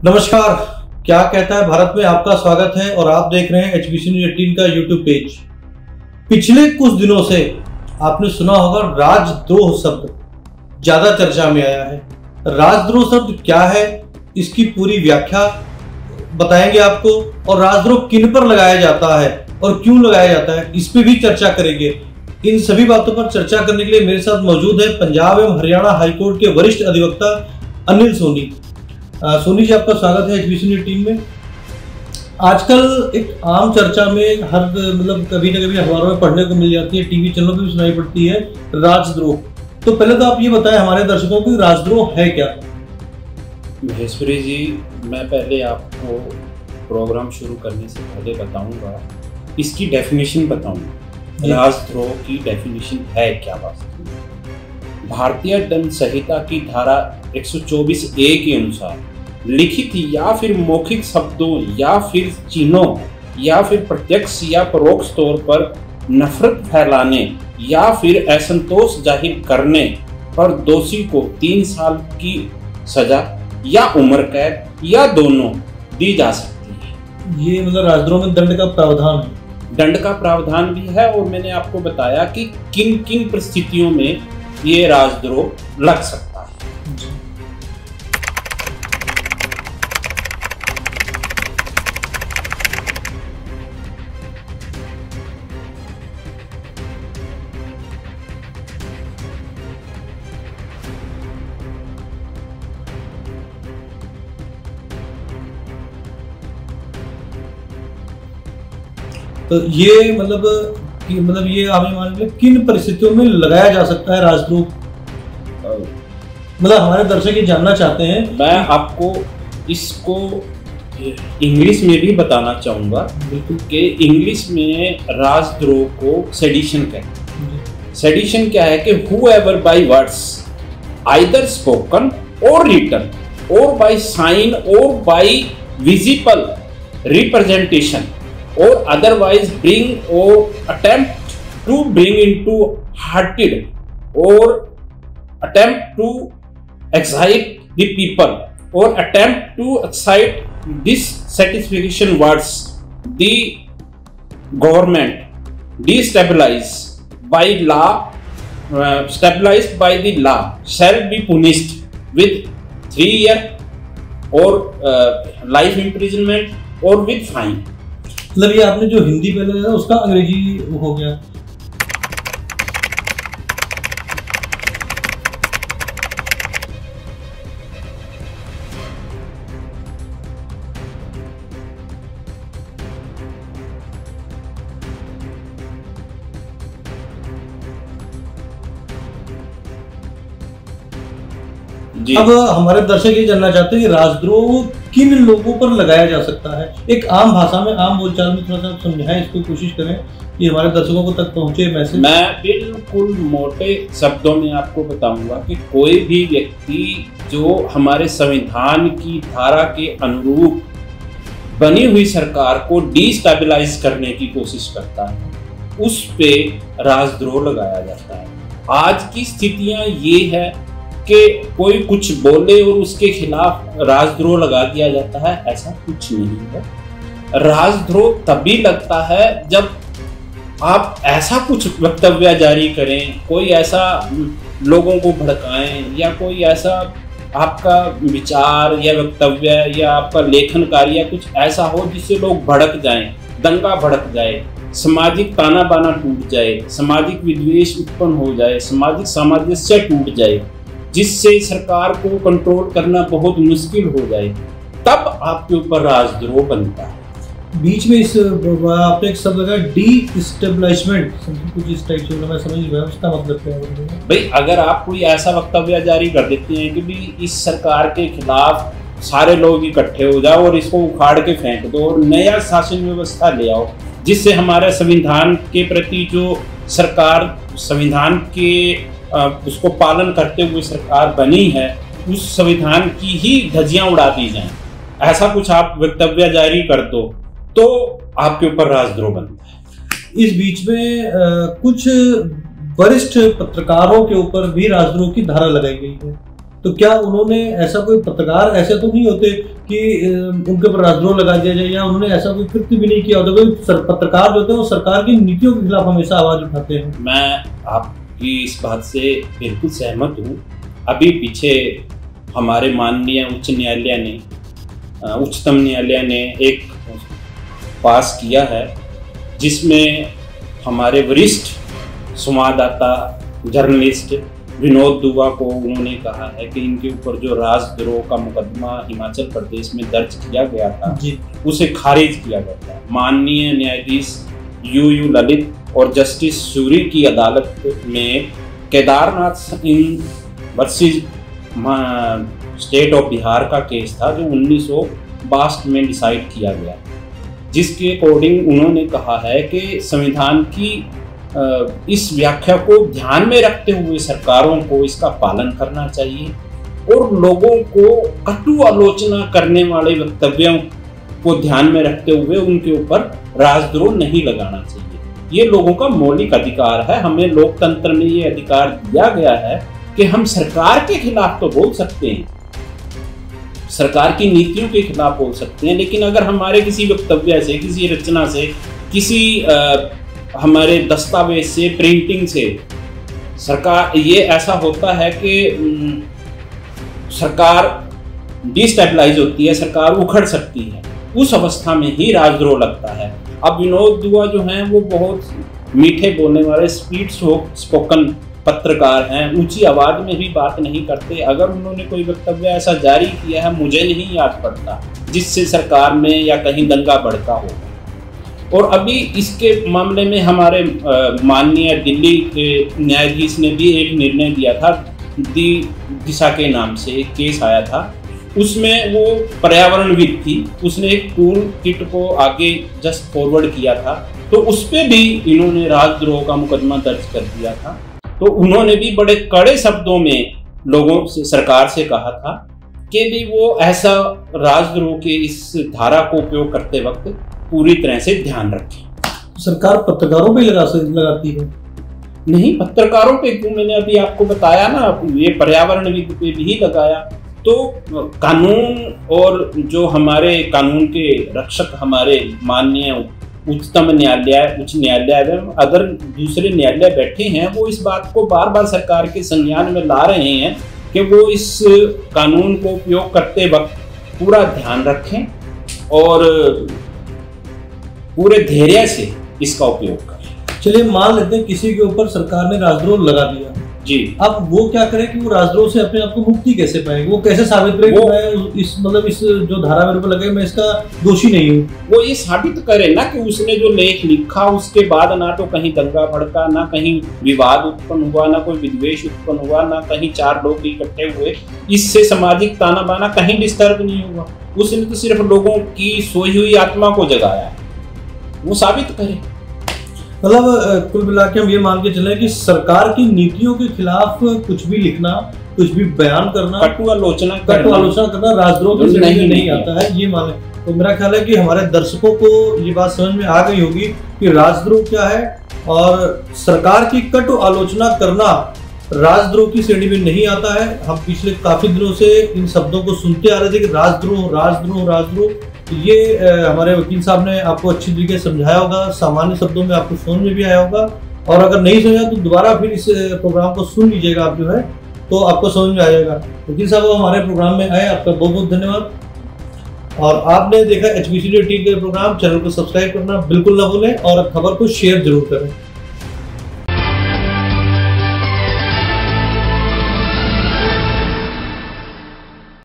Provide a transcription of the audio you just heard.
नमस्कार, क्या कहता है भारत में आपका स्वागत है और आप देख रहे हैं HBC News 18 का यूट्यूब पेज। पिछले कुछ दिनों से आपने सुना होगा राजद्रोह शब्द ज्यादा चर्चा में आया है। राजद्रोह शब्द क्या है, इसकी पूरी व्याख्या बताएंगे आपको, और राजद्रोह किन पर लगाया जाता है और क्यों लगाया जाता है, इस पे भी चर्चा करेंगे। इन सभी बातों पर चर्चा करने के लिए मेरे साथ मौजूद है पंजाब एवं हरियाणा हाईकोर्ट के वरिष्ठ अधिवक्ता अनिल सोनी। सोनी जी, आपका स्वागत है HBC News 18 में। आजकल एक आम चर्चा में हर कभी ना कभी अखबारों में पढ़ने को मिल जाती है, टीवी चैनलों पर भी सुनाई पड़ती है राजद्रोह। तो पहले तो आप ये बताएं हमारे दर्शकों को राजद्रोह है क्या? महेश्वरी जी, मैं पहले आपको प्रोग्राम शुरू करने से पहले बताऊंगा, इसकी डेफिनेशन बताऊंगा। राजद्रोह की डेफिनेशन है क्या वास्तव में? भारतीय दंड संहिता की धारा 124A के अनुसार लिखित या फिर मौखिक शब्दों या फिर चिन्हों या फिर प्रत्यक्ष या परोक्ष तौर पर नफरत फैलाने या फिर असंतोष जाहिर करने पर दोषी को 3 साल की सजा या उम्र कैद या दोनों दी जा सकती है। ये राजद्रोह में दंड का प्रावधान है। दंड का प्रावधान भी है, और मैंने आपको बताया कि किन किन परिस्थितियों में ये राजद्रोह लग सकता है। तो ये ये आप मान लीजिए किन परिस्थितियों में लगाया जा सकता है राजद्रोह? हमारे दर्शक ये जानना चाहते हैं। मैं आपको इसको इंग्लिश में भी बताना चाहूंगा कि इंग्लिश में राजद्रोह को सेडिशन कहते हैं। सेडिशन क्या है कि whoever by words either spoken or written or by sign or by visible representation or otherwise bring or attempt to bring into hearted or attempt to excite the people or attempt to excite dissatisfaction towards the government destabilized by law stabilized by the law shall be punished with 3 years or life imprisonment or with fine। ये आपने जो हिंदी पहले है उसका अंग्रेजी हो गया। अब हमारे दर्शक ये जानना चाहते हैं कि राजद्रोह किन लोगों पर लगाया जा सकता है। एक आम भाषा में, आम बोलचाल में थोड़ा सा समझाएं, इसको कोशिश करें कि हमारे दर्शकों को तक पहुंचे मैसेज। मैं बिल्कुल मोटे शब्दों में आपको बताऊंगा कि कोई भी व्यक्ति जो हमारे संविधान की धारा के अनुरूप बनी हुई सरकार को डिस्टेबलाइज करने की कोशिश करता है, उस पे राजद्रोह लगाया जाता है। आज की स्थितियां ये है कि कोई कुछ बोले और उसके खिलाफ राजद्रोह लगा दिया जाता है, ऐसा कुछ नहीं है। राजद्रोह तभी लगता है जब आप ऐसा कुछ वक्तव्य जारी करें, कोई ऐसा लोगों को भड़काएं, या कोई ऐसा आपका विचार या वक्तव्य या आपका लेखन कार्य या कुछ ऐसा हो जिससे लोग भड़क जाएं, दंगा भड़क जाए, सामाजिक ताना बाना टूट जाए, सामाजिक विद्वेष उत्पन्न हो जाए, सामाजिक सामंजस्य टूट जाए, जिससे सरकार को कंट्रोल करना बहुत मुश्किल हो जाए, तब आपके ऊपर राजद्रोह बनता है। बीच में इस आपने एक शब्द लगा डिस्टेबलाइजमेंट, कुछ इस टाइप से, मैं समझ गया उसका मतलब क्या है। भाई, अगर आप कोई ऐसा वक्तव्य जारी कर देते हैं कि भी इस सरकार के खिलाफ सारे लोग इकट्ठे हो जाओ और इसको उखाड़ के फेंक दो और नया शासन व्यवस्था ले आओ, जिससे हमारे संविधान के प्रति जो सरकार संविधान के उसको पालन करते हुए सरकार बनी है, उस संविधान की ही धज्जियां उड़ा दी जाएं, ऐसा कुछ आप वक्तव्य जारी कर दो तो आपके ऊपर राजद्रोह बनता है। इस बीच में कुछ वरिष्ठ पत्रकारों के ऊपर भी राजद्रोह की धारा लगाई गई है। तो क्या उन्होंने ऐसा कोई पत्रकार ऐसे तो नहीं होते कि उनके ऊपर राजद्रोह लगा दिया जाए, या उन्होंने ऐसा कोई कृत्य भी नहीं किया होता? कोई पत्रकार जो होते हैं वो सरकार की नीतियों के खिलाफ हमेशा आवाज उठाते हैं। मैं आपकी इस बात से बिल्कुल सहमत हूँ। अभी पीछे हमारे माननीय उच्चतम न्यायालय ने एक पास किया है जिसमें हमारे वरिष्ठ संवाददाता जर्नलिस्ट विनोद दुआ को उन्होंने कहा है कि इनके ऊपर जो राजद्रोह का मुकदमा हिमाचल प्रदेश में दर्ज किया गया था उसे खारिज किया गया था। माननीय न्यायाधीश यू ललित और जस्टिस सूरी की अदालत में Kedarnath versus state of Bihar का केस था जो 1962 में डिसाइड किया गया, जिसके अकॉर्डिंग उन्होंने कहा है कि संविधान की इस व्याख्या को ध्यान में रखते हुए सरकारों को इसका पालन करना चाहिए और लोगों को कटु आलोचना करने वाले वक्तव्यों को ध्यान में रखते हुए उनके ऊपर राजद्रोह नहीं लगाना चाहिए। ये लोगों का मौलिक अधिकार है। हमें लोकतंत्र में ये अधिकार दिया गया है कि हम सरकार के खिलाफ तो बोल सकते हैं, सरकार की नीतियों के खिलाफ बोल सकते हैं, लेकिन अगर हमारे किसी वक्तव्य से, किसी रचना से, किसी हमारे दस्तावेज से, प्रिंटिंग से सरकार, ये ऐसा होता है कि सरकार डिस्टेबलाइज होती है, सरकार उखड़ सकती है, उस अवस्था में ही राजद्रोह लगता है। अब विनोद दुआ जो हैं वो बहुत मीठे बोलने वाले स्पीड स्पोकन पत्रकार हैं, ऊंची आवाज में भी बात नहीं करते। अगर उन्होंने कोई वक्तव्य ऐसा जारी किया है, मुझे नहीं याद पड़ता, जिससे सरकार में या कहीं दंगा भड़का हो। और अभी इसके मामले में हमारे माननीय दिल्ली के न्यायाधीश ने भी एक निर्णय दिया था, दिशा के नाम से एक केस आया था। उसमें वो पर्यावरणविद थी, उसने एक टूल किट को आगे जस्ट फॉरवर्ड किया था, तो उस पर भी इन्होंने राजद्रोह का मुकदमा दर्ज कर दिया था। तो उन्होंने भी बड़े कड़े शब्दों में लोगों से, सरकार से कहा था कि भी वो ऐसा राजद्रोह के इस धारा को उपयोग करते वक्त पूरी तरह से ध्यान रखें। सरकार पत्रकारों पे लगाती है? नहीं, पत्रकारों पे क्यों, मैंने अभी आपको बताया ना, ये पर्यावरणविद पे भी लगाया। तो कानून और जो हमारे कानून के रक्षक हमारे माननीय उच्चतम न्यायालय, उच्च न्यायालय एवं अदर दूसरे न्यायालय बैठे हैं, वो इस बात को बार बार सरकार के संज्ञान में ला रहे हैं कि वो इस कानून को उपयोग करते वक्त पूरा ध्यान रखें और पूरे धैर्य से इसका उपयोग करें। चलिए मान लेते हैं किसी के ऊपर सरकार ने राजद्रोह लगा दिया जी, अब वो क्या करे कि वो राजद्रोह से अपने आप को मुक्ति कैसे पाएंगे? वो कैसे साबित करे कि मैं इस जो धारा मेरे ऊपर लगे मैं इसका दोषी नहीं हूँ? वो ये साबित करे ना कि उसने जो लेख लिखा उसके बाद ना तो कहीं दंगा भड़का, ना कहीं विवाद उत्पन्न हुआ, ना कोई विद्वेष उत्पन्न हुआ, ना कहीं चार लोग इकट्ठे हुए, इससे सामाजिक ताना बाना कहीं डिस्टर्ब नहीं हुआ। उसने तो सिर्फ लोगों की सोई हुई आत्मा को जगाया, वो साबित करे। मतलब कुल मिला के हम ये मान के चले कि सरकार की नीतियों के खिलाफ कुछ भी लिखना, कुछ भी बयान करना, कटु आलोचना करना राजद्रोह के नहीं आता है, ये माने। तो मेरा ख्याल है कि हमारे दर्शकों को ये बात समझ में आ गई होगी कि राजद्रोह क्या है, और सरकार की कटु आलोचना करना राजद्रोह की श्रेणी में नहीं आता है। हम पिछले काफी दिनों से इन शब्दों को सुनते आ रहे थे कि राजद्रोह राजद्रोह राजद्रोह। ये हमारे वकील साहब ने आपको अच्छी तरीके से समझाया होगा, सामान्य शब्दों में आपको समझ में भी आया होगा, और अगर नहीं समझा तो दोबारा फिर इस प्रोग्राम को सुन लीजिएगा आप, जो है तो आपको समझ में आ जाएगा। वकील साहब हमारे प्रोग्राम में आए, आपका बहुत बहुत धन्यवाद। और आपने देखा HBCD18 के प्रोग्राम, चैनल को सब्सक्राइब करना बिल्कुल ना भूलें और खबर को शेयर जरूर करें।